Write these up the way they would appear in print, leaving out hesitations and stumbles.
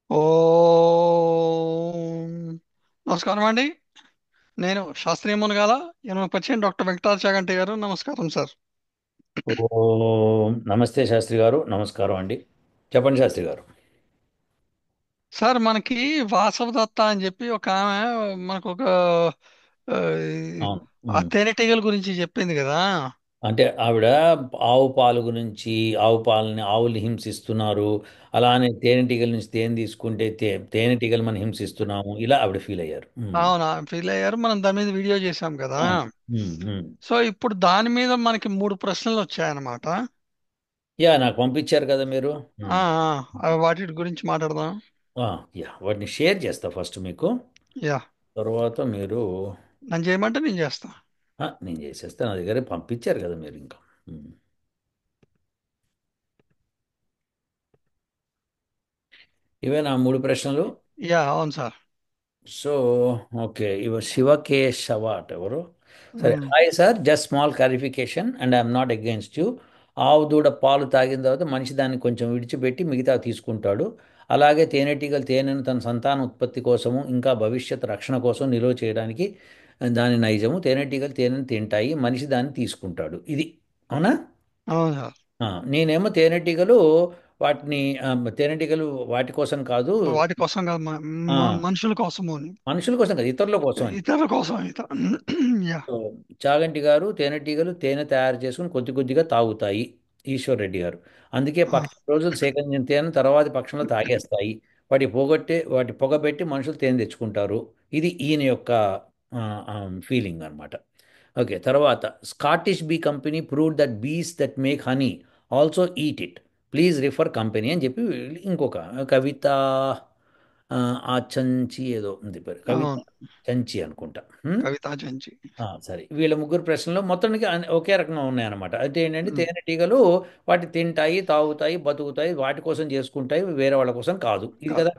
ఓం నమస్కారం అండి. నేను శాస్త్రీయ మునగాల ఎనభై పరిచయం డాక్టర్ వెంకటాచ చాగంటి గారు. నమస్కారం సార్. ఓం నమస్తే శాస్త్రి గారు, నమస్కారం అండి. చెప్పండి శాస్త్రి గారు. సార్ మనకి వాసవదత్త అని చెప్పి ఒక ఆమె మనకు ఒక ఆ, అవును. ఆ ఉమ్. తేనెటీగల గురించి చెప్పింది కదా. అంటే ఆవిడ ఆవు పాలు గురించి, ఆవు పాలని ఆవులు హింసిస్తున్నారు, అలానే తేనెటీగల నుంచి తేనె తీసుకుంటే తేనెటీగలు మనం హింసిస్తున్నాము, ఇలా ఆవిడ ఫీల్ అయ్యారు. అవునా, ఫీల్ అయ్యారు. మనం దాని మీద వీడియో చేశాం కదా. అవును. ఉమ్, ఉమ్. సో ఇప్పుడు దాని మీద మనకి మూడు ప్రశ్నలు వచ్చాయన్నమాట. యా, నాకు పంపించారు కదా మీరు. ఆ, ఉమ్. వాటి గురించి మాట్లాడదాం. ఆ, యా, వాటిని షేర్ చేస్తా ఫస్ట్ మీకు. యా, తర్వాత మీరు. నన్ను చేయమంటే నేను చేస్తా. నేను చేసేస్తా, నా దగ్గర పంపించారు కదా మీరు ఇంకా. ఉమ్. ఇవే నా మూడు ప్రశ్నలు. యా, అవును సార్. సో ఓకే, ఇవర్ శివకేశవ అట ఎవరు. సరే, hi sir, just small clarification and I'm not against you. ఆవు దూడ పాలు తాగిన తర్వాత మనిషి దాన్ని కొంచెం విడిచిపెట్టి మిగతా తీసుకుంటాడు. అలాగే తేనెటీగలు తేనెను తన సంతాన ఉత్పత్తి కోసము ఇంకా భవిష్యత్ రక్షణ కోసం నిల్వ చేయడానికి దాని నైజము. తేనెటీగలు తేనెను తింటాయి, మనిషి దాన్ని తీసుకుంటాడు. ఇది అవునా? అవును సార్. నేనేమో తేనెటీగలు వాటిని తేనెటీగలు వాటి కోసం కాదు. వాటి కోసం కాదు, ఆ, మనుషుల కోసము అని. మనుషుల కోసం కాదు, ఇతరుల కోసం అని. ఇతరుల కోసం యా. సో, చాగంటి గారు, తేనెటీగలు తేనె తయారు చేసుకుని కొద్ది కొద్దిగా తాగుతాయి. ఈశ్వర్ రెడ్డి గారు, అందుకే ఆ, పక్షి రోజులు సేకరించిన తేనె తర్వాతి పక్షంలో తాగేస్తాయి. వాటి పొగబెట్టి మనుషులు తేనె తెచ్చుకుంటారు. ఇది ఈయన యొక్క ఫీలింగ్ అన్నమాట. ఓకే, తర్వాత Scottish bee company proved that bees that make honey also eat it. Please refer company అని చెప్పి ఇంకొక కవిత ఆచంచి ఏదో ఉంది పేరు, కవిత అవును. చంచి అనుకుంటా. కవితా చెంచి. సరే, వీళ్ళ ముగ్గురు ప్రశ్నలు మొత్తానికి ఒకే రకంగా ఉన్నాయన్నమాట. అయితే ఏంటంటే తేనెటీగలు వాటి తింటాయి, తాగుతాయి, బతుకుతాయి, వాటి కోసం చేసుకుంటాయి, వేరే వాళ్ళ కోసం కాదు. ఇది కాదు కదా.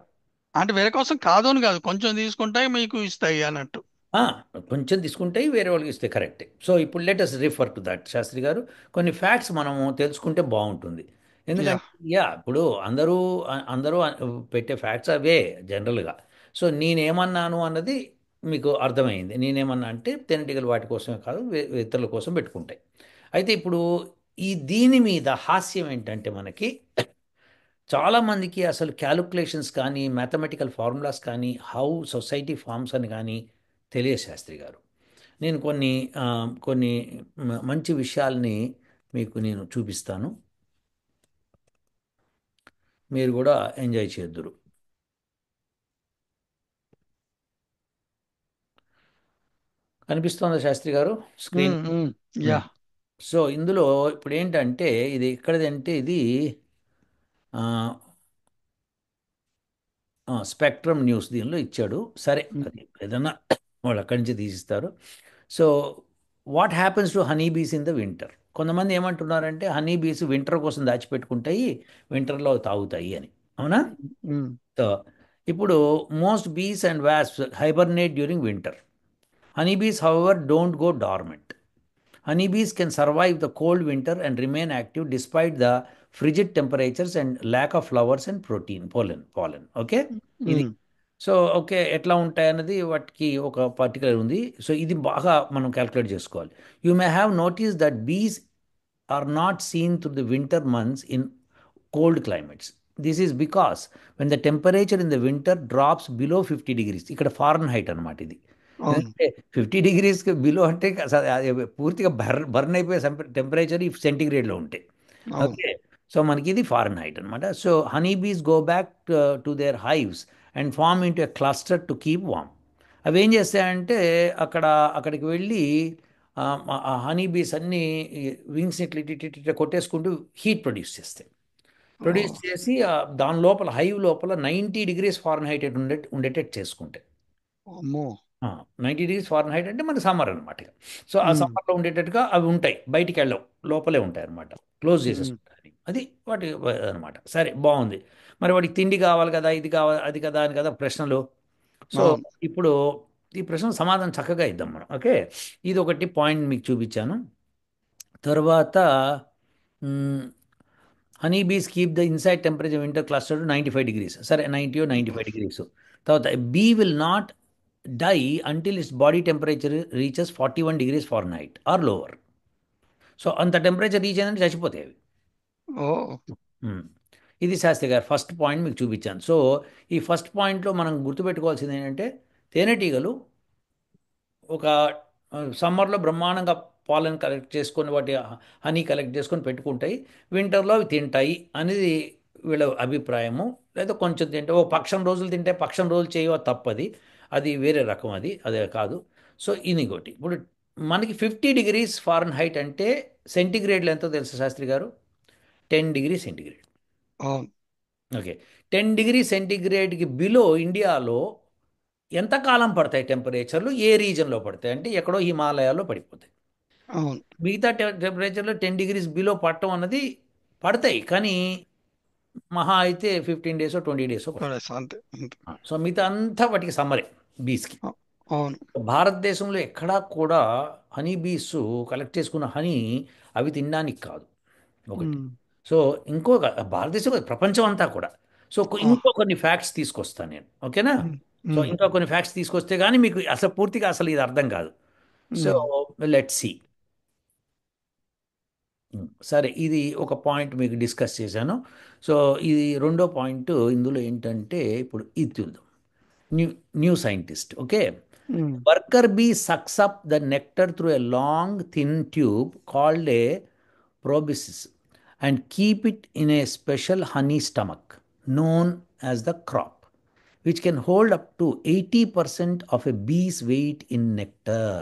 అంటే వేరే కోసం కాదు అని కాదు, కొంచెం తీసుకుంటాయి మీకు ఇస్తాయి అన్నట్టు. ఆ, కొంచెం తీసుకుంటాయి, వేరే వాళ్ళకి ఇస్తే కరెక్టే. సో ఇప్పుడు let us refer to that Shastri గారు. కొన్ని ఫ్యాక్ట్స్ మనము తెలుసుకుంటే బాగుంటుంది. యా. ఎందుకంటే ఇప్పుడు అందరూ పెట్టే ఫ్యాక్ట్స్ అవే జనరల్గా. సో నేనేమన్నాను అన్నది మీకు అర్థమైంది. నేనేమన్నా అంటే తేనెటీగలు వాటి కోసమే కాదు, ఇతరుల కోసం పెట్టుకుంటాయి. అయితే ఇప్పుడు దీని మీద హాస్యం ఏంటంటే మనకి చాలామందికి అసలు క్యాలిక్యులేషన్స్ కానీ మ్యాథమెటికల్ ఫార్ములాస్ కానీ హౌ సొసైటీ ఫార్మ్స్ అని కానీ తెలియదు శాస్త్రి గారు. నేను కొన్ని మంచి విషయాల్ని మీకు నేను చూపిస్తాను. మీరు కూడా ఎంజాయ్ చేద్దురు. కనిపిస్తోందా శాస్త్రి గారు స్క్రీన్? ఉమ్, ఉమ్, యా. సో ఇందులో ఇప్పుడు ఏంటంటే ఇది ఎక్కడిదంటే ఇది ఆ, స్పెక్ట్రమ్ న్యూస్ దీనిలో ఇచ్చాడు. సరే, ఉమ్, అది ఏదన్నా వాళ్ళు అక్కడి నుంచి తీసిస్తారు. So what happens to honey bees in the winter? కొంతమంది ఏమంటున్నారంటే హనీ బీస్ వింటర్ కోసం దాచిపెట్టుకుంటాయి, వింటర్లో తాగుతాయి అని. అవునా? ఉమ్. సో ఇప్పుడు most bees and wasps hibernate during winter. Honey bees however don't go dormant. Honeybees can survive the cold winter and remain active despite the frigid temperatures and lack of flowers and pollen. Okay, ఇది. ఉమ్. So okay, ఎట్లా ఉంటాయన్నది వాటికి ఒక particular ఉంది. So ఇది బాగా మనం calculate చేసుకోవాలి. You may have notice that bees are not seen through the winter months in cold climates. This is because when the temperature in the winter drops below 50 degrees. ఇక్కడ Fahrenheit అనమాట ఇది. అవును. ఎందుకంటే 50 డిగ్రీస్కి below అంటే అది పూర్తిగా burn అయిపోయే temperature ఈ సెంటిగ్రేడ్లో ఉంటాయి. అవును. ఓకే, సో మనకి ఇది ఫారెన్ హైట్ అనమాట. So honey bees go back to their hives and form into a cluster to keep warm. అవి ఏం చేస్తాయంటే అక్కడ అక్కడికి వెళ్ళి ఆ హనీ బీస్ అన్ని వింగ్స్ ఇట్లా ఇటు ఇటు ఇటు కొట్టేసుకుంటూ హీట్ ప్రొడ్యూస్ చేస్తాయి. ఓ, ప్రొడ్యూస్ చేసి దాని లోపల హైవ్ లోపల 90 డిగ్రీస్ ఫారెన్ హైట్ ఉండేటట్టు చేసుకుంటాయి. అమ్మో. 90 డిగ్రీస్ ఫారెన్ హైట్ అంటే మన సమ్మర్ అనమాట. సో ఆ ఉమ్, సమ్మర్లో ఉండేటట్టుగా అవి ఉంటాయి, బయటికి వెళ్ళవు, లోపలే ఉంటాయి అనమాట. క్లోజ్ ఉమ్. చేసేసుకుంటాయి. అది వాటి అనమాట. సరే, బాగుంది. మరి వాటికి తిండి కావాలి కదా, ఇది కావాలి అది కదా అని కదా ప్రశ్నలు. సో అవును. ఇప్పుడు ఈ ప్రశ్న సమాధానం చక్కగా ఇద్దాం మనం. ఓకే, ఇది ఒకటి పాయింట్ మీకు చూపించాను. తర్వాత honey bees keep the inside temperature winter cluster 95 degrees. సరే 90 or 95 degrees. తర్వాత bee will not die until its body temperature reaches 41 degrees Fahrenheit or lower. So అంత టెంపరేచర్ రీచ్ అయిందంటే చచ్చిపోతాయి అవి. ఓ. మ్మ్. ఇది శాస్త్రి గారు ఫస్ట్ పాయింట్ మీకు చూపించాను. సో ఈ ఫస్ట్ పాయింట్లో మనం గుర్తుపెట్టుకోవాల్సింది ఏంటంటే తేనెటీగలు ఒక సమ్మర్లో బ్రహ్మాండంగా పాలను కలెక్ట్ చేసుకొని వాటి హనీ కలెక్ట్ చేసుకొని పెట్టుకుంటాయి, వింటర్లో అవి తింటాయి అనేది వీళ్ళ అభిప్రాయము. లేదా కొంచెం తింటే ఓ పక్షం రోజులు తింటే పక్షం రోజులు చేయవ తప్పది, అది వేరే రకం, అది అదే కాదు. సో ఇనిగోటి ఇప్పుడు మనకి 50 degrees Fahrenheit అంటే సెంటిగ్రేడ్లో ఎంతో తెలుసు శాస్త్రి గారు? 10 డిగ్రీ సెంటిగ్రేడ్. అవును. ఓకే, 10 డిగ్రీ సెంటిగ్రేడ్కి బిలో ఇండియాలో ఎంతకాలం పడతాయి టెంపరేచర్లు, ఏ రీజన్లో పడతాయి అంటే ఎక్కడో హిమాలయాల్లో పడిపోతాయి. అవును. మిగతా టెంపరేచర్లో 10 డిగ్రీస్ బిలో పడటం అన్నది పడతాయి, కానీ మహా అయితే 15 days 20 days పడతాయి. పడేస్తా అంతే అంతే. సో మిగతా అంతా వాటికి సమ్మరే బీస్కి. అ- అవును. భారతదేశంలో ఎక్కడా కూడా హనీ బీస్ కలెక్ట్ చేసుకున్న హనీ అవి తినడానికి కాదు ఒకటి. ఉమ్. సో ఇంకొక భారతదేశం కాదు, ప్రపంచం అంతా కూడా. సో ఆ. ఇంకో కొన్ని ఫ్యాక్ట్స్ తీసుకొస్తాను నేను, ఓకేనా? ఉమ్. సో ఉమ్. ఇంకా కొన్ని ఫ్యాక్ట్స్ తీసుకొస్తే కానీ మీకు అసలు పూర్తిగా అసలు ఇది అర్థం కాదు. So um. Let see. సరే, ఇది ఒక పాయింట్ మీకు డిస్కస్ చేశాను. సో ఇది రెండో పాయింట్ ఇందులో ఏంటంటే ఇప్పుడు ఇది చూద్దాం. New new scientist, okay. Um. Worker bee sucks up the nectar through a long thin tube called a proboscis and keep it in a special honey stomach known as the crop, which can hold up to 80% of a bee's weight in nectar.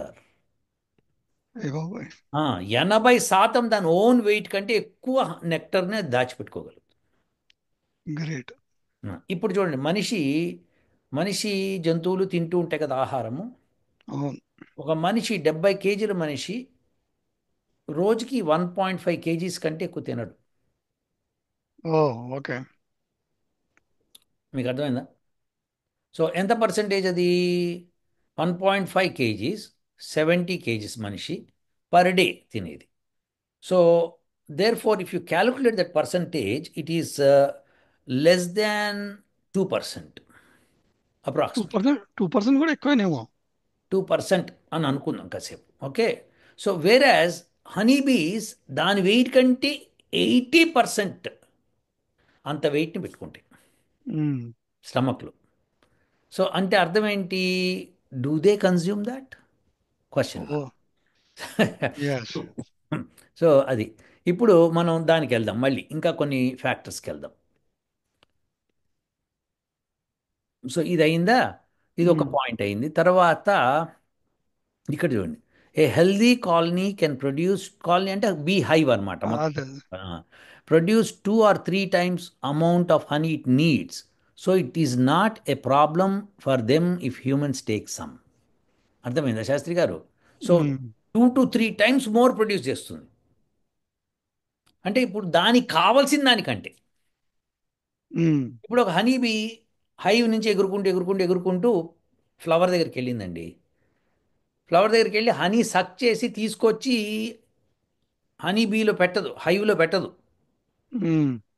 ఏ బాబోయ్. 80% దాని own wait కంటే ఎక్కువ నెక్టర్ని దాచిపెట్టుకోగలదు. Great. ఇప్పుడు చూడండి, మనిషి మనిషి జంతువులు తింటూ ఉంటాయి కదా ఆహారము. అవును. ఒక మనిషి 70 kg మనిషి రోజుకి 1.5 kgs కంటే ఎక్కువ తినడు. ఓ. ఓకే. మీకు అర్థమైందా? సో ఎంత పర్సెంటేజ్ అది? 1.5 kgs, 70 kgs మనిషి పర్ డే తినేది. So therefore if you calculate that percentage it is less than 2%, two approximately percent 2% కూడా ఎక్కువనేమో. 2% అని అనుకుందాం కాసేపు, ఓకే. సో వేరాజ్ హనీ బీస్ దాని వెయిట్ కంటే 80% అంత వెయిట్ని పెట్టుకుంటాయి ఉమ్. స్టమక్లో. సో అంటే అర్థం ఏంటి? Do they consume that? Question oh. Yes. So అది. ఇప్పుడు మనం దానికి వెళ్దాం, మళ్ళీ ఇంకా కొన్ని ఫ్యాక్టర్స్కి వెళ్దాం. సో ఇది అయిందా? ఇది ఒక పాయింట్ అయింది. తర్వాత ఇక్కడ చూడండి, ఏ healthy colony can produce, colony అంటే బీ హైవ్ అనమాట మొత్తం, అదే. Produce 2 or 3 times amount of honey it needs. So it is not a problem for them if humans take some. అర్థమైందా శాస్త్రి గారు? So 2 to 3 times more produce చేస్తుంది. అంటే ఇప్పుడు దానికి కావాల్సిన దానికంటే. ఇప్పుడు ఒక హనీ బీ హైవ్ నుంచి ఎగురుకుంటూ ఎగురుకుంటూ ఎగురుకుంటూ ఫ్లవర్ దగ్గరికి వెళ్ళిందండి. ఫ్లవర్ దగ్గరికి వెళ్ళి హనీ సక్ చేసి తీసుకొచ్చి హనీ బీలో పెట్టదు, హైవ్లో పెట్టదు.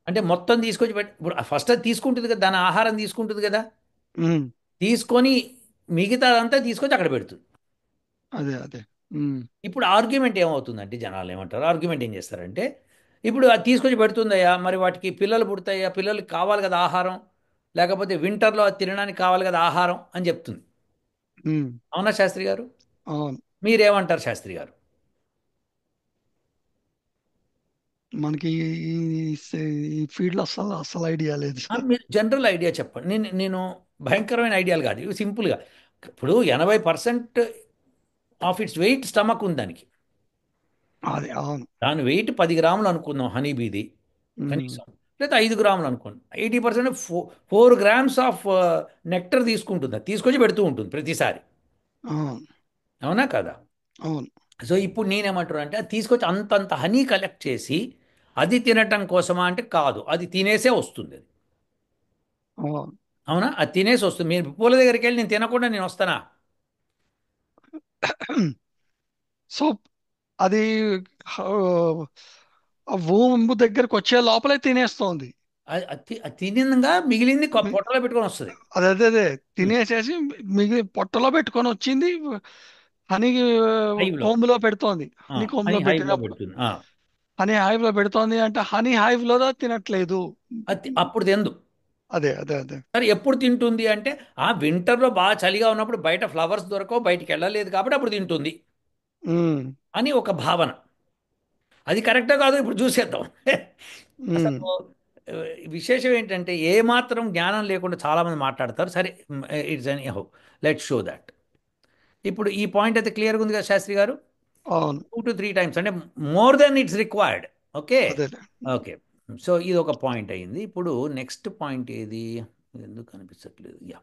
అంటే మొత్తం తీసుకొచ్చి ఇప్పుడు ఫస్ట్ అది తీసుకుంటుంది కదా, దాని ఆహారం తీసుకుంటుంది కదా, తీసుకొని మిగతాదంతా తీసుకొచ్చి అక్కడ పెడుతుంది. అదే అదే. ఇప్పుడు ఆర్గ్యుమెంట్ ఏమవుతుందంటే, జనాలు ఏమంటారు, ఆర్గ్యుమెంట్ ఏం చేస్తారంటే, ఇప్పుడు అది తీసుకొచ్చి పెడుతుందయ్యా, మరి వాటికి పిల్లలు పుడతాయా, పిల్లలకి కావాలి కదా ఆహారం, లేకపోతే వింటర్లో అది తినడానికి కావాలి కదా ఆహారం అని చెప్తుంది. అవునా శాస్త్రి గారు? అవును. మీరేమంటారు శాస్త్రి గారు? మనకి ఈ ఈ ఫీల్డ్ అస్సలు అస్సలు ఐడియా లేదు. మీరు జనరల్ ఐడియా చెప్పండి. నేను భయంకరమైన ఐడియాలు కాదు, ఇవి సింపుల్గా. ఇప్పుడు 80% ఆఫ్ ఇట్స్ వెయిట్ స్టమక్ ఉంది దానికి. అదే. అవును. దాని వెయిట్ 10 గ్రాములు అనుకుందాం హనీ బీది, ఉమ్. కనీసం. లేదా 5 గ్రాములు అనుకోండి. 80% 4 grams ఆఫ్ నెక్టర్ తీసుకుంటుంది, అది తీసుకొచ్చి పెడుతూ ఉంటుంది ప్రతిసారి. అవును. అవునా కదా? అవును. సో ఇప్పుడు నేనేమంటున్నా అంటే, అది తీసుకొచ్చి అంతంత హనీ కలెక్ట్ చేసి అది తినటం కోసమా అంటే కాదు, అది తినేసే వస్తుంది అది. అవును. అవునా? అది తినేసి వస్తుంది. మీరు పూల దగ్గరికి వెళ్ళి నేను తినకుండా నేను వస్తానా? సో అది ఆ ఊంబు దగ్గరకు వచ్చే లోపలే తినేస్తోంది. అది తినంగా మిగిలింది పొట్టలో పెట్టుకొని వస్తుంది. అదే అదే అదే తినేసేసి మిగిలి పొట్టలో పెట్టుకొని వచ్చింది. హనీ హైవ్లో. కోంబులో పెడుతోంది. హనీ అని కోంబులో హైవ్లో పెట్టినప్పుడు పెడుతుంది. హనీ హైవ్ లో పెడుతోంది అంటే హనీ హైవ్ లో తినట్లేదు. అది అప్పుడు తిందు. అదే అదే అదే. సరే ఎప్పుడు తింటుంది అంటే ఆ వింటర్లో బాగా చలిగా ఉన్నప్పుడు బయట ఫ్లవర్స్ దొరకవు, బయటికి వెళ్ళలేదు కాబట్టి అప్పుడు తింటుంది ఉమ్, అని ఒక భావన. అది కరెక్టా కాదు ఇప్పుడు చూసేద్దాం. ఉమ్, అసలు ఆ, విశేషం ఏంటంటే ఏమాత్రం జ్ఞానం లేకుండా చాలామంది మాట్లాడతారు. సరే, it's any how, let show that. ఇప్పుడు ఈ పాయింట్ అయితే క్లియర్గా ఉంది కదా శాస్త్రి గారు? అవును. 2 to 3 times అంటే more than it's required. Okay. అదే. ఓకే. సో ఇది ఒక పాయింట్ అయింది. ఇప్పుడు నెక్స్ట్ పాయింట్ ఏది? ఇది ఎందుకు కనిపించట్లేదు? యా,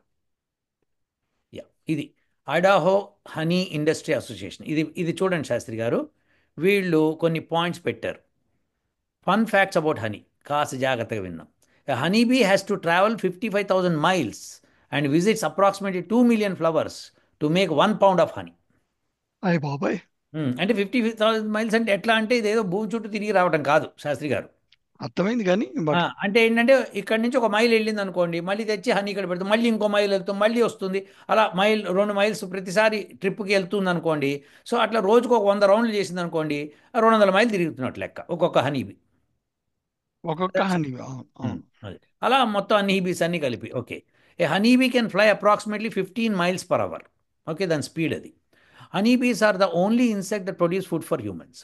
యా, ఇది ఐడాహో హనీ ఇండస్ట్రీ అసోసియేషన్. ఇది చూడండి శాస్త్రి గారు, వీళ్ళు కొన్ని పాయింట్స్ పెట్టారు. ఫన్ ఫ్యాక్ట్స్ అబౌట్ హనీ, కాస్త జాగ్రత్తగా విందాం. Honey bee has to travel 55,000 miles and visits approximately 2 million flowers to make 1 pound of honey. అయ్య బాబాయ్. అంటే 50,000 మైల్స్ అంటే ఎట్లా అంటే ఇదేదో భూమి చుట్టూ తిరిగి రావడం కాదు శాస్త్రి గారు. అర్థమైంది కానీ బట్. అంటే ఏంటంటే ఇక్కడ నుంచి ఒక మైల్ వెళ్ళింది అనుకోండి, మళ్ళీ తెచ్చి హనీ ఇక్కడ పెడుతుంది, మళ్ళీ ఇంకో మైల్ వెళ్తాం, మళ్ళీ వస్తుంది. అలా 2 మైల్స్ ప్రతిసారి ట్రిప్కి వెళ్తుంది అనుకోండి. సో అట్లా రోజుకు ఒక 100 రౌండ్లు చేసింది అనుకోండి, 200 మైలు తిరుగుతున్నట్టు లెక్క ఒక్కొక్క హనీబీ. ఒక్కొక్క హనీ. అవును అవును. అది అలా మొత్తం అన్ని హీబీస్ అన్ని కలిపి. Okay. A honeybee can fly approximately 15 miles per hour. Okay, దాని స్పీడ్ అది. Honeybees are the only insect that produce food for humans.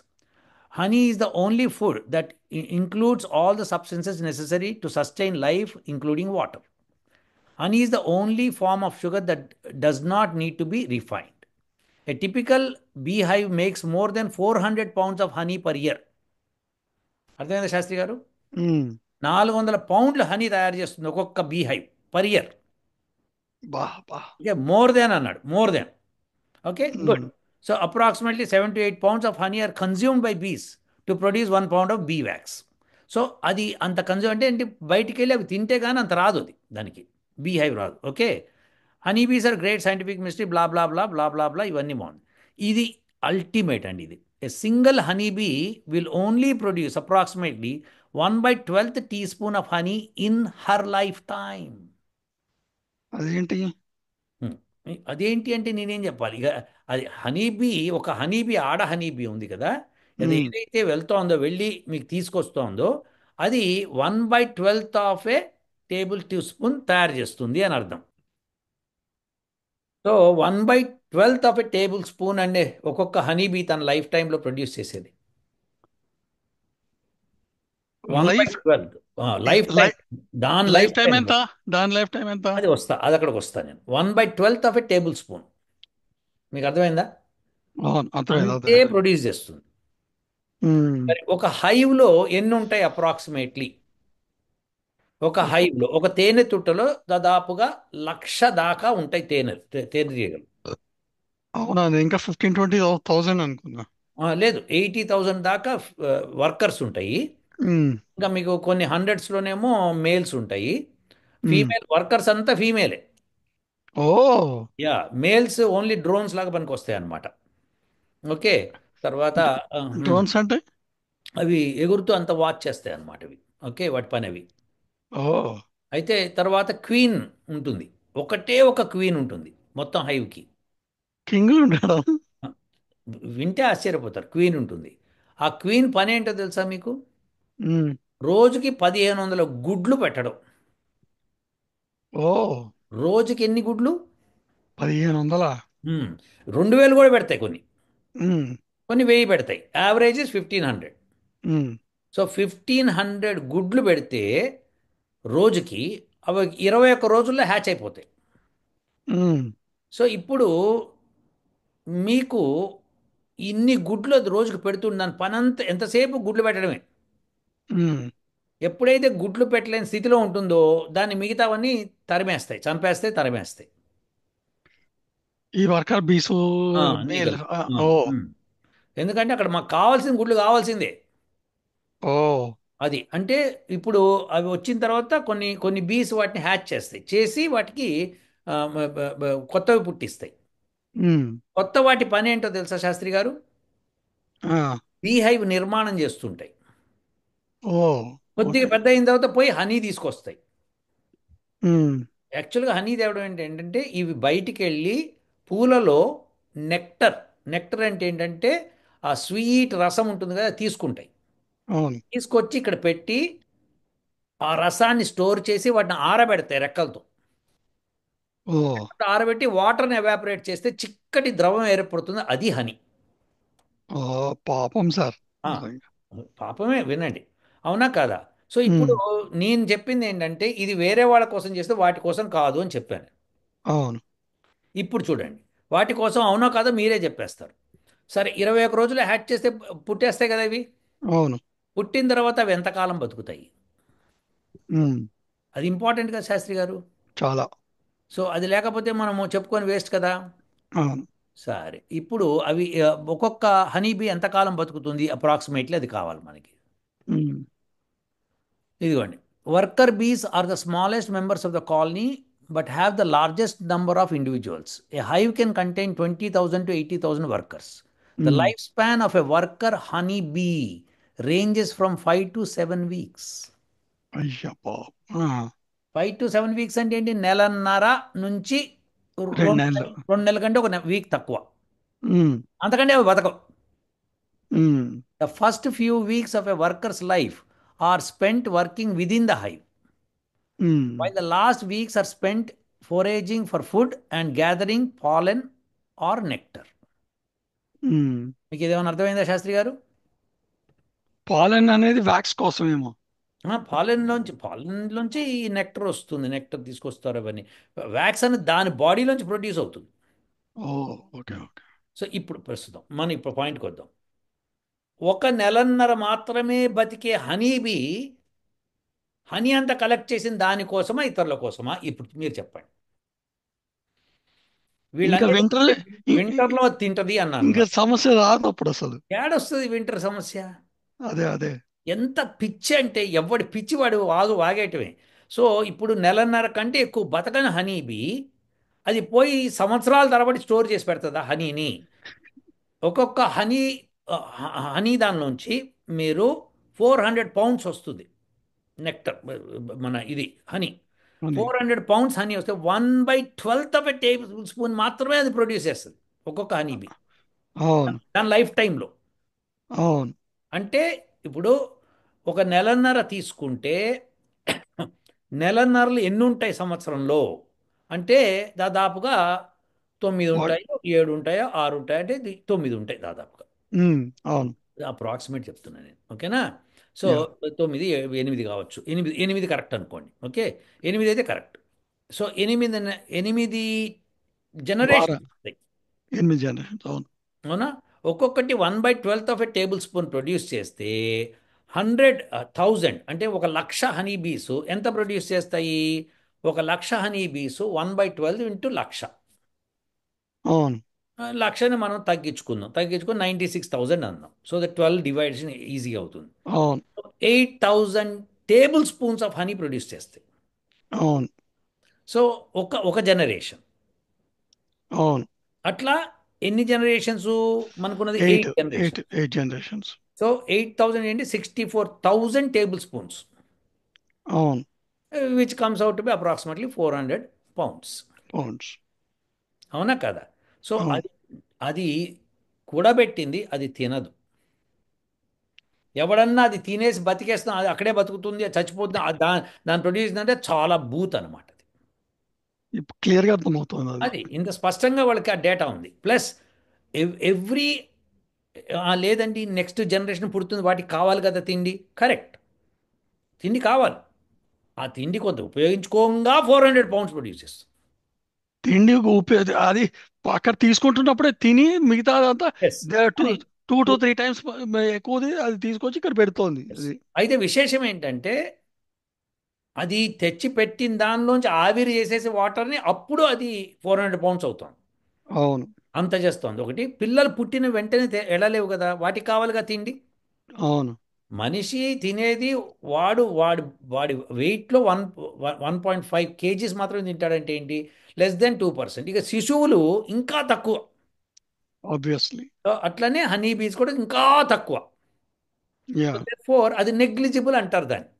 Honey is the only food that includes all the substances necessary to sustain life, including water. Honey is the only form of sugar that does not need to be refined. A typical beehive makes more than 400 pounds of honey per year. అర్థమైందా శాస్త్రి గారు? ఉమ్, 400 పౌండ్ల honey తయారు చేస్తుంది ఒక్కొక్క beehive per year. బా బా. Okay, more than అన్నాడు, more than. Okay, good. Um, So approximately 7 to 8 pounds of honey are consumed by bees to produce 1 pound of bee wax. So అది అంత కన్జ్యూమ్ అంటే ఏంటి, బయటికి వెళ్ళి అవి తింటే కానీ అంత రాదు, అది దానికి బీ హైవ్ రాదు. Okay. Honey bees are great scientific mystery, blah blah blah blah blah blah, ఇవన్నీ బాగుంది. ఇది అల్టిమేట్ అండి ఇది. A single honey bee will only produce approximately 1/12 teaspoon of honey in her life time. అదేంటి. హ్మ్. అదేంటి అంటే నేనేం చెప్పాలి ఇక? అది హనీబీ, ఒక హనీబీ, ఆడ హనీబీ ఉంది కదా, అది ఉమ్, ఏదైతే వెళ్తోందో, వెళ్ళి మీకు తీసుకొస్తోందో, అది 1/12 తయారు చేస్తుంది అని అర్థం. సో 1/12 అంటే ఒక్కొక్క హనీబీ తన లైఫ్ టైంలో ప్రొడ్యూస్ చేసేది one by life. Twelve life time. Life. దాని లైఫ్ లైఫ్ టైం టైంలో ఎంత? దాని లైఫ్ టైం ఎంత? అది అక్కడికి వస్తాను నేను. 1/12 మీకు అర్థమైందా? అవును అర్థమైంది అంతే అర్థమైంది. ప్రొడ్యూస్ చేస్తుంది. ఉమ్, మరి ఒక హైవ్లో ఎన్ని ఉంటాయి అప్రాక్సిమేట్లీ? ఒక ఒక. హైవ్లో, ఒక తేనె తుట్టలో దాదాపుగా 1,00,000 దాకా ఉంటాయి తేనెలు, తేనెటీగలు. అవునా, నేను ఇంకా 15-20 థౌసండ్ అనుకున్నా. లేదు, 80,000 దాకా వర్కర్స్ ఉంటాయి. ఉమ్, ఇంకా మీకు కొన్ని హండ్రెడ్స్లోనేమో మేల్స్ ఉంటాయి. ఉమ్. ఫీమేల్ వర్కర్స్ అంతా ఫీమేలే. ఓ. యా, మేల్స్ ఓన్లీ డ్రోన్స్ లాగా పనికి వస్తాయి అన్నమాట. ఓకే. తర్వాత డ్రోన్స్ అంటే? అవి ఎగురుతూ అంత వాచ్ చేస్తాయి అన్నమాట అవి. ఓకే, వాటి పని అవి. ఓ. అయితే తర్వాత క్వీన్ ఉంటుంది. ఒకటే ఒక క్వీన్ ఉంటుంది మొత్తం హైవ్కి. కింగులు ఉంటాడా? వింటే ఆశ్చర్యపోతారు. క్వీన్ ఉంటుంది. ఆ క్వీన్ పని ఏంటో తెలుసా మీకు? ఉమ్. రోజుకి 1,500 గుడ్లు పెట్టడం. ఓ. రోజుకి ఎన్ని గుడ్లు? 1500. 2,000 కూడా పెడతాయి కొన్ని. ఉమ్, కొన్ని 1,000 పెడతాయి. Average is 1,500. ఉమ్, సో 1,500 గుడ్లు పెడితే రోజుకి అవి 21 రోజుల్లో హ్యాచ్ అయిపోతాయి. ఉమ్, సో ఇప్పుడు మీకు ఇన్ని గుడ్లు అది రోజుకు పెడుతుంది. దాని పనంతా ఎంతసేపు గుడ్లు పెట్టడమే. ఉమ్. ఎప్పుడైతే గుడ్లు పెట్టలేని స్థితిలో ఉంటుందో దాన్ని మిగతావన్నీ తరిమేస్తాయి, చంపేస్తాయి, తరిమేస్తాయి. ఈ వర్కర్ బీసు అన్నీ మేల్. కలిపి. ఓ. ఎందుకంటే అక్కడ మాకు కావాల్సిన గుడ్లు కావాల్సిందే. ఓ. అది అంటే ఇప్పుడు అవి వచ్చిన తర్వాత కొన్ని కొన్ని బీస్ వాటిని హ్యాచ్ చేస్తాయి, చేసి వాటికి కొత్తవి పుట్టిస్తాయి. ఉమ్, కొత్త వాటి పని ఏంటో తెలుసా శాస్త్రి గారు? ఆ, బీహైవ్ నిర్మాణం చేస్తుంటాయి. ఓ. కొద్దిగా ఓకే. పెద్ద అయిన తర్వాత పోయి హనీ తీసుకొస్తాయి. ఉమ్. యాక్చువల్గా హనీ తేవడం ఏంటంటే ఇవి బయటికి వెళ్ళి పూలలో నెక్టర్, నెక్టర్ అంటే ఏంటంటే ఆ స్వీట్ రసం ఉంటుంది కదా, అది తీసుకుంటాయి. అవును. తీసుకొచ్చి ఇక్కడ పెట్టి ఆ రసాన్ని స్టోర్ చేసి వాటిని ఆరబెడతాయి రెక్కలతో. ఓ. ఆరబెట్టి వాటర్ని ఎవాపరేట్ చేస్తే చిక్కటి ద్రవం ఏర్పడుతుంది, అది హనీ. ఓ. పాపం సార్. ఆ, నిజంగా. పాపమే, వినండి. అవునా కాదా? సో ఉమ్. ఇప్పుడు నేను చెప్పింది ఏంటంటే ఇది వేరే వాళ్ళ కోసం చేస్తే వాటి కోసం కాదు అని చెప్పాను. అవును. ఇప్పుడు చూడండి, వాటి కోసం అవునో కాదో మీరే చెప్పేస్తారు. సరే, 21 రోజులు హ్యాచ్ చేస్తే పుట్టేస్తాయి కదా ఇవి. అవును. పుట్టిన తర్వాత అవి ఎంతకాలం బతుకుతాయి? ఉమ్. అది ఇంపార్టెంట్ కదా శాస్త్రి గారు. చాలా. సో అది లేకపోతే మనము చెప్పుకొని వేస్ట్ కదా. అవును. సరే, ఇప్పుడు అవి ఒక్కొక్క హనీబీ ఎంతకాలం బతుకుతుంది అప్రాక్సిమేట్లీ, అది కావాలి మనకి. ఉమ్. ఇదిగోండి, worker bees are the smallest members of the colony but have the largest number of individuals. A hive can contain 20,000 to 80,000 workers. The um. Life span of a worker honey bee ranges from 5 to 7 weeks. అయ్యా పాపం. 5 to 7 weeks అంటే ఏంటి? నెలన్నర నుంచి రెండు రెండు నెలలు. నెలలు, 2 నెలల కంటే ఒక వీక్ తక్కువ. ఉమ్. అంతకంటే అవి బతకవు. Um. The first few weeks of a worker's life are spent working within the hive, um. while the last weeks are spent foraging for food and gathering pollen or nectar. ఉమ్. మీకు ఇదేమైనా అర్థమైందా శాస్త్రి గారు? పాలన్ అనేది వ్యాక్స్ కోసమేమో. పాలెన్లోంచి ఈ nectar వస్తుంది, nectar తీసుకొస్తారు అవన్నీ. Wax అనేది దాని బాడీలోంచి ప్రొడ్యూస్ అవుతుంది. ఓ. ఓకే. ఓకే. సో ఇప్పుడు ప్రస్తుతం మనం ఇప్పుడు పాయింట్కి వద్దాం. ఒక నెలన్నర మాత్రమే బతికే హనీబీ హనీ అంతా కలెక్ట్ చేసిన దానికోసమా ఇతరుల కోసమా? ఇప్పుడు మీరు చెప్పండి. ఇంకా వీళ్ళందరూ వింటర్. వింటర్లో తింటది అన్నాను ఇంకా కదా. సమస్య రాదు అప్పుడు అసలు. ఏడొస్తుంది వింటర్ సమస్య? అదే అదే. ఎంత పిచ్చి అంటే ఎవడి పిచ్చి వాడు వాగేయటమే. సో ఇప్పుడు నెలన్నర కంటే ఎక్కువ బతకని హనీబీ అది పోయి సంవత్సరాల తరబడి స్టోర్ చేసి పెడుతుందా హనీని? ఒక్కొక్క హనీ దానిలోంచి మీరు 400 పౌండ్స్ వస్తుంది నెక్టర్, మన ఇది హనీ. అని. 400 పౌండ్స్ హనీ వస్తే 1/12 ఆఫ్ ఎ టేబుల్ స్పూన్ మాత్రమే అది ప్రొడ్యూస్ చేస్తుంది ఒక్కొక్క హనీబీ అవును. దాని లైఫ్ టైంలో. అవును. అంటే ఇప్పుడు ఒక నెలన్నర తీసుకుంటే నెలన్నరలు ఎన్ని ఉంటాయి సంవత్సరంలో? అంటే దాదాపుగా 9 వాట్. ఉంటాయో, 7 ఉంటాయో, 6 ఉంటాయో, అంటే 9 ఉంటాయి దాదాపుగా. ఉమ్. అవును. అప్రాక్సిమేట్ చెప్తున్నాను నేను, ఓకేనా? So yeah. 9, 8 కావచ్చు, 8, 8 కరెక్ట్ అనుకోండి, ఓకే. 8 అయితే కరెక్ట్. సో 8 వార. జనరేషన్. 8 జనరేషన్స్. అవును. అవునా? ఒక్కొక్కటి 1/12 of a table spoon produce చేస్తే 100,000 అంటే 1,00,000 హనీ బీస్ ఎంత ప్రొడ్యూస్ చేస్తాయి? 1,00,000 హనీ బీస్ 1/12 ఇంటూ 1,00,000. అవును. లక్షని మనం తగ్గించుకుని 96,000 అందాం. సో ద 12 డివైడేషన్ ఈజీ అవుతుంది. అవును. 8,000 table spoons of honey produce చేస్తాయి. అవును. సో ఒక ఒక జనరేషన్. అవును. అట్లా ఎన్ని జనరేషన్స్? మనకున్నది eight 8 eight generation. 8 generations. So 8,000 ఏంటి? 64,000 టేబుల్ స్పూన్స్, అవును. Which comes out to be approximately 400 pounds. Pounds. అవునా కదా? సో అవును. అది అది కూడబెట్టింది, అది తినదు. ఎవడన్నా అది తినేసి బతికేస్తున్నా, అది అక్కడే బతుకుతుంది, అది చచ్చిపోతుంది, దాని ప్రొడ్యూస్ అంటే చాలా బూత్ అనమాట అది. ఇప్పుడు క్లియర్గా అర్థమవుతుంది అది. అది ఇంత స్పష్టంగా వాళ్ళకి ఆ డేటా ఉంది. ప్లస్ ఎవ్రీ లేదండి నెక్స్ట్ జనరేషన్ పుడుతుంది, వాటికి కావాలి కదా తిండి. కరెక్ట్, తిండి కావాలి. ఆ తిండి కొంత ఉపయోగించుకోగా 400 పౌండ్స్ ప్రొడ్యూస్ చేస్తుంది. తిండి అది అక్కడ తీసుకుంటున్నప్పుడే తిని మిగతాదంతా ఎస్. టూ అది టూ టు త్రీ టైమ్స్ ఎక్కువది అది తీసుకొచ్చి ఇక్కడ పెడుతోంది yes. అది. అయితే విశేషం ఏంటంటే అది తెచ్చి పెట్టిన దానిలోంచి ఆవిరి చేసేసి వాటర్ని అప్పుడు అది 400 పౌండ్స్ అవుతుంది. అవును. అంత చేస్తోంది. ఒకటి, పిల్లలు పుట్టిన వెంటనే ఎడలేవు కదా, వాటికి కావాలిగా తిండి. అవును. మనిషి తినేది వాడు వాడి వాడి వెయిట్లో 1.5 kgs మాత్రమే తింటాడంటే ఏంటి? Less than 2%. ఇక శిశువులు ఇంకా తక్కువ. ఆబ్వియస్లీ. సో అట్లనే హనీ బీస్ కూడా ఇంకా తక్కువ. యా. సో దేర్ ఫోర్ అది నెగ్లిజిబుల్ అంటారు దాన్ని.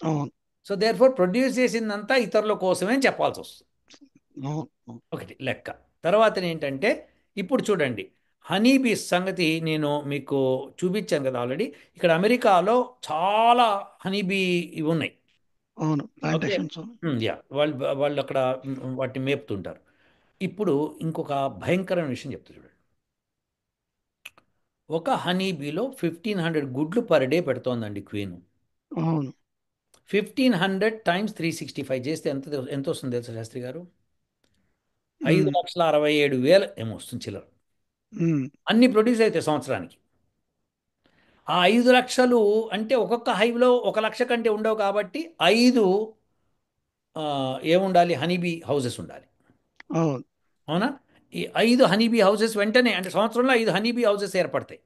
అవును. సో దేర్ ఫోర్ ప్రొడ్యూస్ చేసిందంతా ఇతరుల కోసమే అని చెప్పాల్సి వస్తుంది. అవును. అవును. ఒకటి లెక్క. తర్వాత ఏంటంటే ఇప్పుడు చూడండి, హనీ బీస్ సంగతి నేను మీకు చూపించాను కదా ఆల్రెడీ. ఇక్కడ అమెరికాలో చాలా హనీ బీ ఇవి ఉన్నాయి. అవును. ఓకే. ప్లాంటేషన్స్. యా, వాళ్ళు వాళ్ళు అక్కడ వాటిని మేపుతుంటారు. ఇప్పుడు ఇంకొక భయంకరమైన విషయం చెప్తా చూడండి. ఒక హనీ బీలో 1500 గుడ్లు పర్ డే పెడుతోందండి క్వీన్. అవును. 1500 టైమ్స్ 365 చేస్తే ఎంత వస్తుంది తెలుసా శాస్త్రి గారు? ఐదు ఉమ్. లక్షల అరవై ఏడు వేల ఏమో వస్తుంది చిల్లర. ఉమ్. అన్ని ప్రొడ్యూస్ అవుతాయి సంవత్సరానికి. ఆ 5 లక్షలు అంటే ఒక్కొక్క హైవ్లో 1 లక్ష కంటే ఉండవు కాబట్టి ఐదు ఆ, ఏముండాలి, హనీబీ హౌసెస్ ఉండాలి. అవును. అవునా? ఈ ఐదు హనీబీ హౌసెస్ వెంటనే అంటే సంవత్సరంలో ఐదు హనీబీ హౌసెస్ ఏర్పడతాయి.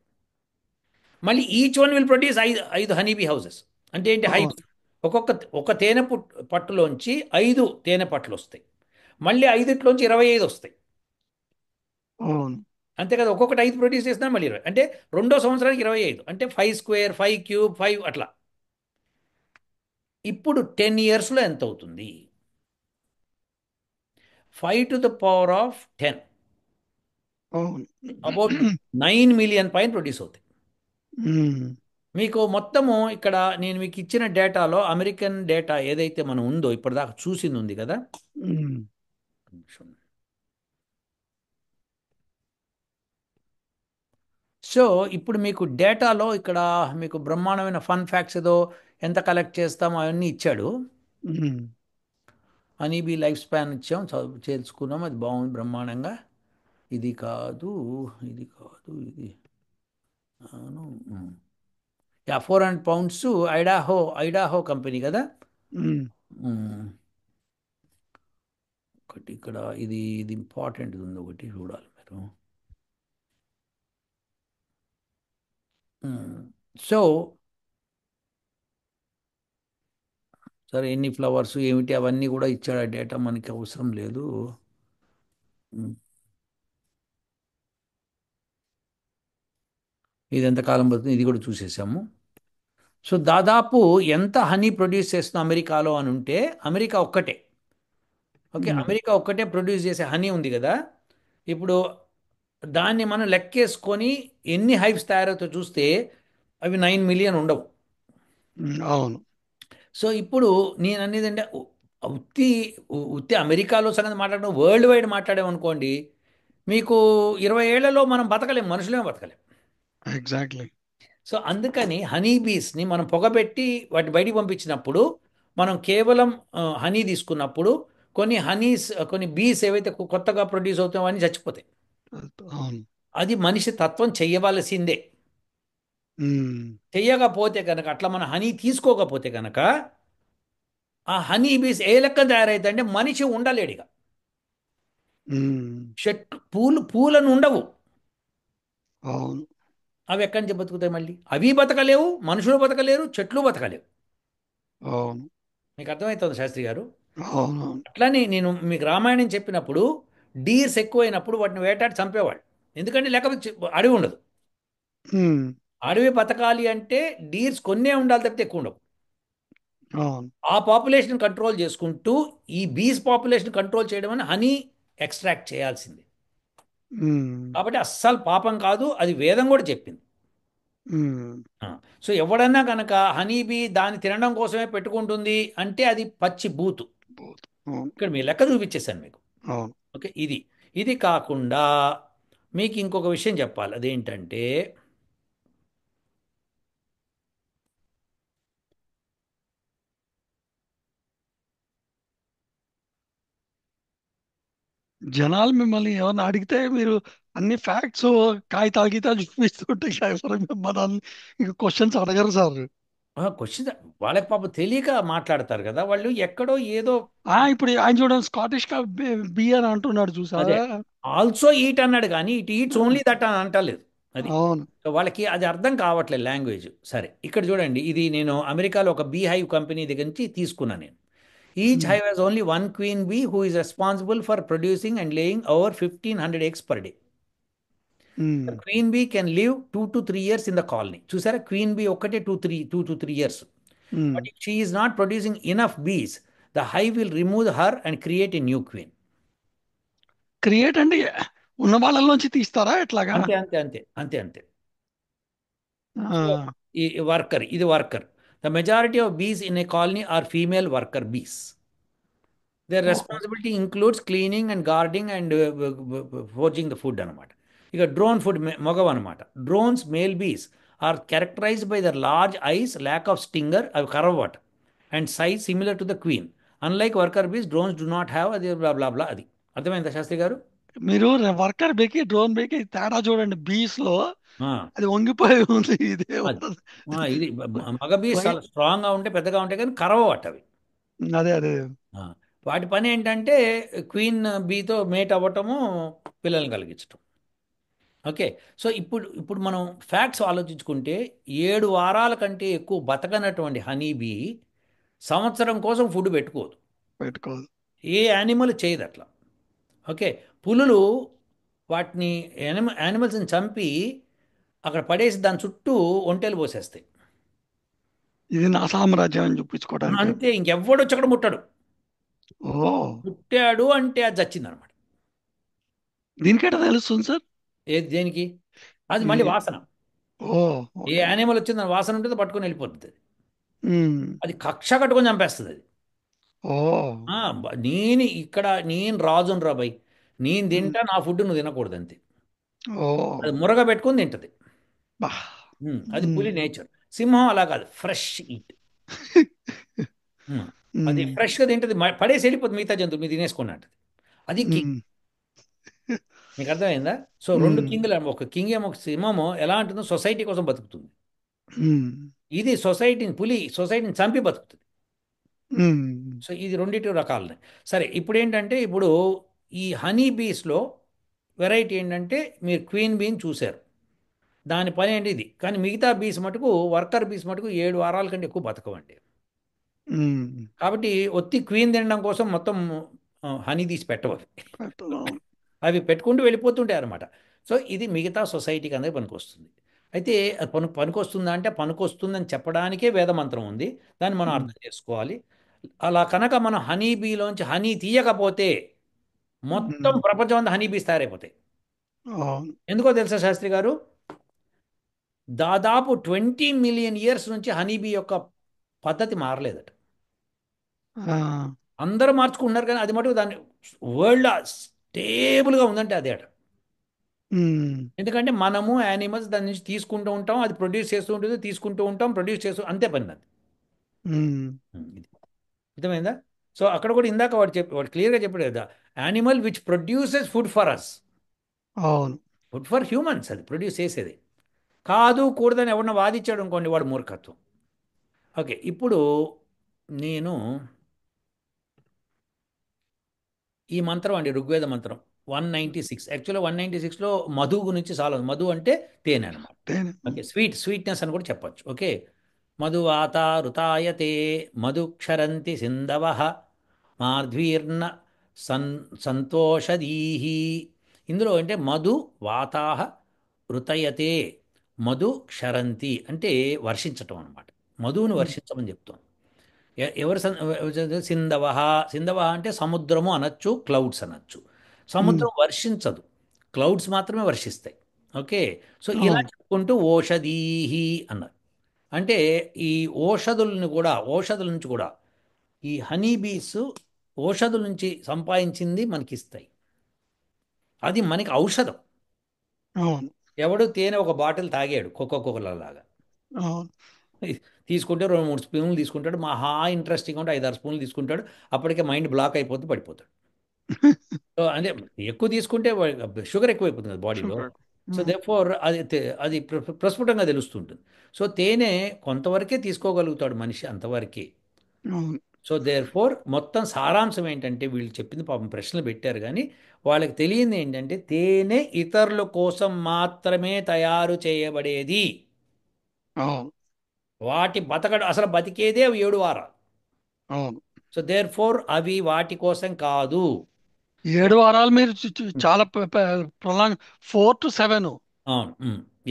మళ్ళీ ఈచ్ వన్ విల్ ప్రొడ్యూస్ ఐదు ఐదు హనీబీ హౌసెస్. అంటే ఏంటి, హైవ్స్. అవును. ఒక్కొక్క ఒక తేనె పట్టులోంచి ఐదు తేనె పట్లు వస్తాయి. మళ్ళీ ఐదుట్లోంచి 25 వస్తాయి. అవును. అంతే కదా, ఒక్కొక్కటి ఐదు ప్రొడ్యూస్ చేస్తున్నా మళ్ళీ 20 అంటే రెండో సంవత్సరానికి 25 అంటే 5 స్క్వేర్ 5 క్యూబ్ 5 అట్లా. ఇప్పుడు 10 ఇయర్స్లో ఎంత అవుతుంది? 5 to the power of 10, అవును. అబౌట్ 9 మిలియన్ పైన ప్రొడ్యూస్ అవుతాయి. ఉమ్. మీకు మొత్తము ఇక్కడ నేను మీకు ఇచ్చిన డేటాలో అమెరికన్ డేటా ఏదైతే మనం ఉందో ఇప్పటిదాకా చూసింది ఉంది కదా. ఉమ్. సో ఇప్పుడు మీకు డేటాలో ఇక్కడ మీకు బ్రహ్మాండమైన ఫన్ ఫ్యాక్ట్స్ ఏదో ఎంత కలెక్ట్ చేస్తామో అవన్నీ ఇచ్చాడు. ఉమ్. హనీబీ లైఫ్ స్పాన్ ఇచ్చాం, చదువు చేసుకున్నాం, అది బాగుంది బ్రహ్మాండంగా. ఇది కాదు, ఇది కాదు, ఇది అవును. Yeah, 400 pounds. ఐడాహో కంపెనీ కదా. ఉమ్. ఉమ్, ఒకటి ఇక్కడ ఇది ఇంపార్టెంట్ ఉంది, ఒకటి చూడాలి మీరు. సో సరే, ఎన్ని ఫ్లవర్స్ ఏమిటి అవన్నీ కూడా ఇచ్చాడు, ఆ డేటా మనకి అవసరం లేదు. ఉమ్, ఇది ఎంతకాలం పడుతుంది ఇది కూడా చూసేసాము. సో దాదాపు ఎంత హనీ ప్రొడ్యూస్ చేస్తుంది అమెరికాలో అని ఉంటే, అమెరికా ఒక్కటే. ఓకే, ఉమ్. అమెరికా ఒక్కటే ప్రొడ్యూస్ చేసే హనీ ఉంది కదా. ఇప్పుడు దాన్ని మనం లెక్కేసుకొని ఎన్ని హైవ్స్ తయారవుతాయో చూస్తే అవి 9 మిలియన్ ఉండవు. అవును. సో ఇప్పుడు నేను అనేది అంటే ఉత్తి ఉత్తి అమెరికాలో సంగతి మాట్లాడడం, వరల్డ్ వైడ్ మాట్లాడామనుకోండి, మీకు 20 ఏళ్లలో మనం బతకలేం, మనుషులేమే బతకలేం. ఎగ్జాక్ట్లీ. సో అందుకని హనీ బీస్ని మనం పొగబెట్టి వాటి బయటికి పంపించినప్పుడు, మనం కేవలం హనీ తీసుకున్నప్పుడు కొన్ని బీస్ ఏవైతే కొత్తగా ప్రొడ్యూస్ అవుతాయో అన్నీ చచ్చిపోతాయి. అవును. అది మనిషి తత్వం చెయ్యవలసిందే. ఉమ్. చెయ్యకపోతే కనుక, అట్లా మన హనీ తీసుకోకపోతే కనుక, ఆ హనీ బీస్ ఏ లెక్క తయారైతే అంటే మనిషి ఉండలేడిగా. ఉమ్. చెట్లు పూలను ఉండవు. అవును. అవి ఎక్కడి నుంచి బతుకుతాయి మళ్ళీ? అవి బతకలేవు, మనుషులు బతకలేరు, చెట్లు బతకలేవు. అవును. మీకు అర్థమవుతుంది శాస్త్రి గారు? అవునవును. అట్లానే నేను మీకు రామాయణం చెప్పినప్పుడు డీర్స్ ఎక్కువైనప్పుడు వాటిని వేటాడి చంపేవాళ్ళు. ఎందుకంటే లేకపోతే అడవి ఉండదు. ఉమ్. అడవి బతకాలి అంటే డీర్స్ కొన్నే ఉండాలి తప్పితే ఎక్కువ ఉండవు. అవును. ఆ పాపులేషన్ కంట్రోల్ చేసుకుంటూ ఈ బీస్ పాపులేషన్ కంట్రోల్ చేయడం అని హనీ ఎక్స్ట్రాక్ట్ చేయాల్సింది. ఉమ్. కాబట్టి అస్సలు పాపం కాదు, అది వేదం కూడా చెప్పింది. ఉమ్. ఆ, సో ఎవడన్నా కనుక హనీ బీ దాన్ని తినడం కోసమే పెట్టుకుంటుంది అంటే అది పచ్చి బూతు. అవును. ఇక్కడ మీ లెక్క చూపించేశాను మీకు. అవును. ఓకే, ఇది ఇది కాకుండా మీకు ఇంకొక విషయం చెప్పాలి. అదేంటంటే జనాలు మిమ్మల్ని ఏమన్నా అడిగితే మీరు అన్ని ఫ్యాక్ట్స్ కాగితాలు గీతాలు చూపిస్తుంటే ఎవరు మనల్ని ఇంక క్వశ్చన్స్ అడగరు సార్. క్వశ్చన్ వాళ్ళకి పాపం తెలియక మాట్లాడతారు కదా వాళ్ళు, ఎక్కడో ఏదో. ఇప్పుడు ఆయన చూడండి, స్కాటిష్ బియర్ అంటున్నాడు అదే, చూసారా. ఆల్సో ఈట్ అన్నాడు కానీ ఇట్ ఈట్స్ ఆ, ఓన్లీ దట్ అని అంటలేదు. అది. అవును. సో వాళ్ళకి అది అర్థం కావట్లేదు లాంగ్వేజ్. సరే, ఇక్కడ చూడండి, ఇది నేను అమెరికాలో ఒక బీ హైవ్ కంపెనీ దగ్గర నుంచి తీసుకున్నాను నేను. Each um. Hive has only one queen bee who is responsible for producing and laying over 1500 eggs per day. Um, queen bee can live 2 to 3 years in the colony. చూసారా, queen bee ఒక్కటే 2 to 3 years. Um. But if she is not producing enough bees, the hive will remove her and create a new queen. Create అంటే ఉన్న వాళ్ళలోంచి తీస్తారా ఎట్లాగా? అంతే అంతే అంతే అంతే అంతే. సో ఆ, ఈ వర్కర్, ఇది worker. The majority of bees in a colony are female worker bees. There ఓహో. Responsibility includes cleaning and guarding and foraging the food అనమాట. ఇక డ్రోన్ ఫుడ్ మగవ అనమాట. Drones male bees are characterized by their large eyes, lack of stinger, అవి కరవట, and size similar to the queen. Unlike worker bees, drones do not have, అది blah blah బ్లా. అది అర్థమైందా శాస్త్రి గారు? మీరు వర్కర్ బేకి డ్రోన్ బేకి తేడా చూడండి. బీస్ లో ఆ, అది వంగిపోయి ఉంది, అది ఇదేముంటది. ఇది మగ బీస్ వై- చాలా స్ట్రాంగ్గా ఉంటాయి, పెద్దగా ఉంటాయి, కానీ కరవట అవి. అదే అదే. ఆ, వాటి పని ఏంటంటే క్వీన్ బీతో మేట్ అవ్వటము, పిల్లల్ని కలిగించటం. ఓకే. సో ఇప్పుడు ఇప్పుడు మనం ఫ్యాక్ట్స్ ఆలోచించుకుంటే, 7 వారాల కంటే ఎక్కువ బతకనటువంటి హనీ బీ సంవత్సరం కోసం ఫుడ్ పెట్టుకోదు. పెట్టుకోదు. ఏ యానిమల్ చేయదు అట్లా. ఓకే. పులులు వాటిని యానిమల్స్ని చంపి అక్కడ పడేసి దాని చుట్టూ ఒంటెలు పోసేస్తాయి. ఇది నా సామ్రాజ్యం అని చూపించుకోవడానికి. అంతే, ఇంకెవ్వడు వచ్చి అక్కడ ముట్టడు. ఓ, ముట్టాడు అంటే అది చచ్చింది అనమాట. దీనికెట తెలుస్తుంది సార్? ఏది దేనికి? అది ఇది. మళ్ళీ వాసన. ఓ, ఏ ఓకే. యానిమల్ వచ్చింది దాని వాసన ఉంటుంది, పట్టుకొని వెళ్ళిపోతుంది అది. ఉమ్. అది కక్ష కట్టుకొని చంపేస్తుంది అది. ఓ. నేను ఇక్కడ నేను రాజును రాబాయ్, నేను ఉమ్. తింటా, నా ఫుడ్ నువ్వు తినకూడదు అంతే. ఓ. అది మురగ పెట్టుకొని తింటది. బా. అది ఉమ్. పులి నేచర్. సింహం అలా కాదు, ఫ్రెష్ ఈట్. అది ఉమ్. ఫ్రెష్గా తింటది, పడేసి వెళ్ళిపోతుంది మిగతా జంతువు మీద తినేసుకుని అంటది. అది కింగ్. ఉమ్. మీకు అర్థమైందా? సో రెండు ఉమ్. కింగ్లు, ఒక కింగ్ ఏమో, ఒక సింహమో ఎలా అంటుందో సొసైటీ కోసం బతుకుతుంది. ఉమ్. ఇది సొసైటీని, పులి సొసైటీని చంపి బతుకుతుంది. ఉమ్. సో ఇది రెండిటి రకాలనే. సరే, ఇప్పుడు ఏంటంటే, ఇప్పుడు ఈ హనీ బీస్లో వెరైటీ ఏంటంటే, మీరు క్వీన్ బీని చూశారు, దాని పని ఏంటి ఇది. కానీ మిగతా బీస్ మటుకు, వర్కర్ బీస్ మటుకు 7 వారాల కంటే ఎక్కువ బతకవండి. ఉమ్. కాబట్టి ఒత్తి క్వీన్ తినడం కోసం మొత్తం హనీ తీసి పెట్టవు అవి. పెట్టదు. అవి పెట్టుకుంటూ వెళ్ళిపోతుంటాయి అనమాట. సో ఇది మిగతా సొసైటీకి అనేది పనికొస్తుంది. అయితే అది పనికొస్తుందా అంటే, పనికొస్తుందని చెప్పడానికే వేదమంత్రం ఉంది. దాన్ని మనం ఉమ్. అర్థం చేసుకోవాలి. అలా కనుక మనం హనీ బీలోంచి హనీ తీయకపోతే, మొత్తం ఉమ్. ప్రపంచం అంతా హనీ బీస్ తయారైపోతాయి. అవును. ఎందుకో తెలుసా శాస్త్రి గారు? దాదాపు 20 మిలియన్ ఇయర్స్ నుంచి హనీబీ యొక్క పద్ధతి మారలేదట. ఆ. అందరూ మార్చుకుంటున్నారు, కానీ అది మటుకు దాన్ని వరల్డ్ స్టేబుల్గా ఉందంటే అదే అట. ఉమ్. ఎందుకంటే మనము యానిమల్స్ దాని నుంచి తీసుకుంటూ ఉంటాం, అది ప్రొడ్యూస్ చేస్తూ ఉంటుంది, తీసుకుంటూ ఉంటాం, ప్రొడ్యూస్ చేస్తూ, అంతే పని అది. ఉమ్. ఇది అర్థమైందా? సో అక్కడ కూడా ఇందాక వాడు క్లియర్గా చెప్పాడు కదా, animal which produces food for us. అవును. ఫుడ్ ఫర్ హ్యూమన్స్ అది ప్రొడ్యూస్ చేసేది. కాదు, కూడదని ఎవరన్నా వాదించాడు అనుకోండి, వాడు మూర్ఖత్వం. ఓకే. ఇప్పుడు నేను ఈ మంత్రం అండి, ఋగ్వేద మంత్రం 196. యాక్చువల్గా 196లో మధు గురించి చాలా ఉంది. మధు అంటే తేనె అనమాట. తేనె. ఓకే, స్వీట్నెస్ అని కూడా చెప్పొచ్చు. ఓకే. మధు వాత ఋతాయతే, మధు క్షరంతి సింధవ, మాధ్వీర్న సన్ సంతోషదీహి. ఇందులో అంటే మధు వాతాహ ఋతయతే, మధు క్షరంతి అంటే వర్షించటం అనమాట. మధువుని ఉమ్. వర్షించమని చెప్తాం. ఎవరు సింధవ. సింధవ అంటే సముద్రము అనొచ్చు, క్లౌడ్స్ అనొచ్చు. ఉమ్. సముద్రం వర్షించదు, క్లౌడ్స్ మాత్రమే వర్షిస్తాయి. ఓకే. సో ఇలా అవును. చెప్పుకుంటూ ఓషధీహి అన్నారు. అంటే ఈ ఔషధుల నుంచి కూడా ఈ హనీ బీస్ ఔషధుల నుంచి సంపాదించింది మనకి ఇస్తాయి. అది మనకి ఔషధం. అవును. ఎవడు తేనె ఒక బాటిల్ తాగాడు కోకోకోలా లాగా, అవును. తీసుకుంటే 2 3 స్పూన్లు తీసుకుంటాడు, మహా ఇంట్రెస్టింగ్ ఉంటే 5 6 స్పూన్లు తీసుకుంటాడు. అప్పటికే మైండ్ బ్లాక్ అయిపోతే పడిపోతాడు. సో అంటే ఎక్కువ తీసుకుంటే షుగర్ ఎక్కువైపోతుంది కదా బాడీలో. షుగర్. సో దేర్ఫోర్ అది ప్రస్ఫుటంగా తెలుస్తుంటుంది. సో తేనె కొంతవరకే తీసుకోగలుగుతాడు మనిషి, అంతవరకే. అవును. సో దేర్ఫోర్ మొత్తం సారాంశం ఏంటంటే, వీళ్ళు చెప్పింది పాపం ప్రశ్నలు పెట్టారు కానీ వాళ్ళకి తెలియంది ఏంటంటే, తేనె ఇతరుల కోసం మాత్రమే తయారు చేయబడేది. అవును. వాటి బతకడు, అసలు బతికేదే 7 వారాలు. అవును. సో దేర్ ఫోర్ అవి వాటి కోసం కాదు. 7 వారాలు మీరు చాలా ప్రొలాంగ్, 4 to 7. అవును.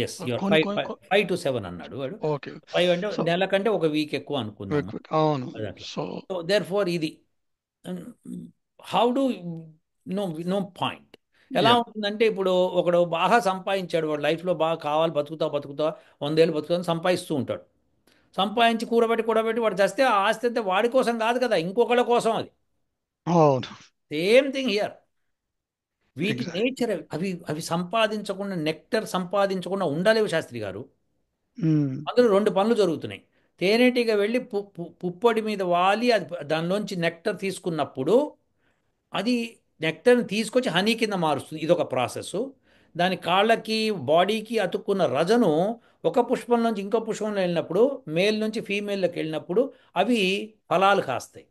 ఎస్, యువర్ కొన్ని ఫైవ్ కొన్ని ఫైవ్ ఫైవ్ టు సెవెన్ అన్నాడు వాడు. ఓకే. 5 అంటే సో నెల కంటే ఒక వీక్ ఎక్కువ అనుకుందాము. అవును. అది అట్లా. సో సో దేర్ ఫోర్ ఇది how do no no point. ఎలా యా ఉంటుందంటే ఇప్పుడు ఒకడు బాగా సంపాదించాడు, వాడు లైఫ్లో బాగా కావాలి, బతుకుతా బతుకుతా 100 ఏళ్ళు బతుకుతా అని సంపాదిస్తూ ఉంటాడు. సంపాదించి కూడబెట్టి కూడబెట్టి వాడు చస్తే ఆ ఆస్తి అంతా వాడి కోసం కాదు కదా, ఇంకొకళ్ళ కోసం అది. అవును. Same thing here. వీటి ఎగ్జాక్ట్. నేచర్ అవి అవి సంపాదించకుండా, నెక్టర్ సంపాదించకుండా ఉండలేవు శాస్త్రి గారు. అందులో రెండు పనులు జరుగుతున్నాయి. తేనెటీగ వెళ్ళి పుప్పొడి మీద వాలి అది దానిలోంచి నెక్టర్ తీసుకున్నప్పుడు అది నెక్టర్ని తీసుకొచ్చి హనీ కింద మారుస్తుంది. ఇదొక ప్రాసెస్. దాని కాళ్ళకి బాడీకి అతుక్కున్న రజను ఒక పుష్పం నుంచి ఇంకో పుష్పంలో వెళ్ళినప్పుడు, మేల్ నుంచి ఫీమేల్లోకి వెళ్ళినప్పుడు అవి ఫలాలు కాస్తాయి.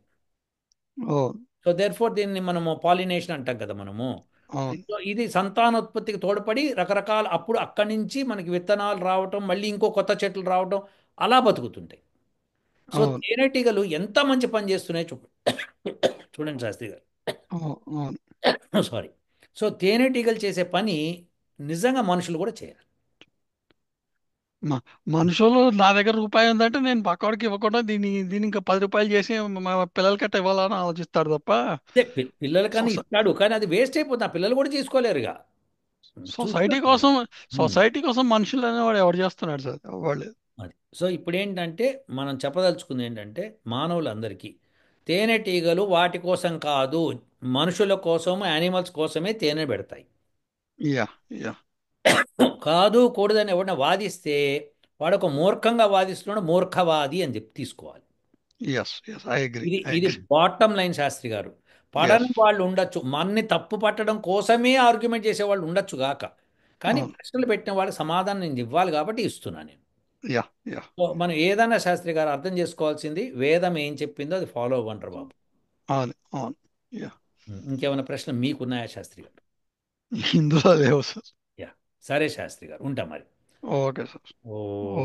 అవును. సో దేర్ ఫోర్ దీన్ని మనము పాలినేషన్ అంటాం కదా మనము. అవును. సో ఇది సంతానోత్పత్తికి తోడ్పడి రకరకాల అప్పుడు అక్కడి నుంచి మనకి విత్తనాలు రావటం, మళ్ళీ ఇంకో కొత్త చెట్లు రావటం, అలా బతుకుతుంటాయి. సో అవును. తేనెటీగలు ఎంత మంచి పని చేస్తున్నాయి చూడండి శాస్త్రి గారు. అవును. సారీ. సో తేనెటీగలు చేసే పని నిజంగా మనుషులు కూడా చేయాలి. మ మనుషులు నా దగ్గర రూపాయి ఉందంటే నేను పక్కోడికి ఇవ్వకుండా దీన్ని ఇంకా 10 రూపాయలు చేసి మా పిల్లలకట్ట ఇవ్వాలని ఆలోచిస్తాడు తప్ప అదే పిల్లలకన్నా సొస ఇస్తాడు, కానీ అది వేస్ట్ అయిపోతుంది, ఆ పిల్లలు కూడా తీసుకోలేరుగా. సొసైటీ చూస్తున్నారు కదా. కోసం ఉమ్. సొసైటీ కోసం మనుషులు అనేవాడు ఎవడు చేస్తున్నాడు సార్? వాళ్ళు. అది సో ఇప్పుడు ఏంటంటే మనం చెప్పదలుచుకుంది ఏంటంటే మానవులందరికీ తేనెటీగలు వాటి కోసం కాదు, మనుషుల కోసం, యానిమల్స్ కోసమే తేనె పెడతాయి. యా. యా. కాదు కూడదని ఎవరైనా వాదిస్తే వాడు ఒక మూర్ఖంగా వాదిస్తున్నాడు, మూర్ఖవాది అని చెప్పి తీసుకోవాలి. ఎస్. ఎస్. I agree. ఇది ఐ ఇది అగ్రీ. బాటమ్ లైన్ శాస్త్రి గారు. ఎస్. పడని వాళ్ళు ఉండొచ్చు, మన్ని తప్పు పట్టడం కోసమే ఆర్గ్యుమెంట్ చేసేవాళ్ళు ఉండొచ్చు గాక, కానీ అవును. ప్రశ్నలు పెట్టిన వాళ్ళకి సమాధానం నేను ఇవ్వాలి కాబట్టి ఇస్తున్నాను నేను. యా. యా. సో మనం ఏదైనా శాస్త్రి గారు అర్థం చేసుకోవాల్సింది వేదం ఏం చెప్పిందో అది ఫాలో అవ్వంటారు బాబు. అవును. అవును. యా. ఇంకేమైనా ప్రశ్నలు మీకున్నాయా శాస్త్రి గారు? ఇందులో లేవు సార్. యా. సరే శాస్త్రి గారు, ఉంటా మరి. Okay sir. ఓ ఓ